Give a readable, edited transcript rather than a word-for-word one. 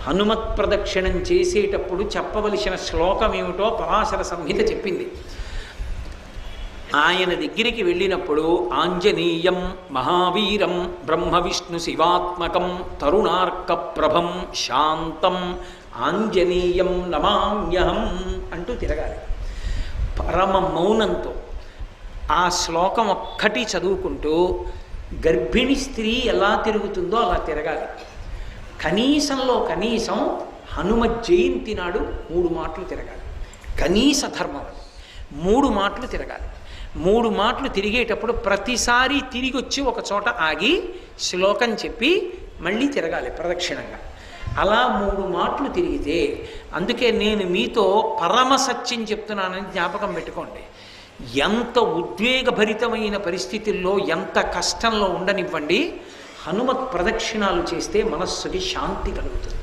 హనుమత్ ప్రదక్షిణం చేసేటప్పుడు చెప్పవలసిన శ్లోకం ఏమిటో పరాశర సంహిత చెప్పింది. ఆయన దగ్గరికి వెళ్ళినప్పుడు ఆంజనేయం మహావీరం బ్రహ్మ విష్ణు శివాత్మకం తరుణార్క ప్రభం శాంతం ఆంజనేయం నమామ్యహం అంటూ తిరగాలి పరమ మౌనంతో. ఆ శ్లోకం ఒక్కటి చదువుకుంటూ గర్భిణీ స్త్రీ ఎలా తిరుగుతుందో అలా తిరగాలి. కనీసంలో కనీసం హనుమ జయంతి నాడు 3 మాటలు తిరగాలి. కనీస ధర్మం అది. 3 మాటలు తిరగాలి. 3 మాటలు తిరిగేటప్పుడు ప్రతిసారి తిరిగి వచ్చి ఒక చోట ఆగి శ్లోకం చెప్పి మళ్ళీ తిరగాలి ప్రదక్షిణంగా. అలా 3 మాటలు తిరిగితే, అందుకే నేను మీతో పరమ సత్యం చెప్తున్నానని జ్ఞాపకం పెట్టుకోండి. ఎంత ఉద్వేగభరితమైన పరిస్థితుల్లో, ఎంత కష్టంలో ఉండనివ్వండి, హనుమత్ ప్రదక్షిణాలు చేస్తే మనస్సుకి శాంతి కలుగుతుంది.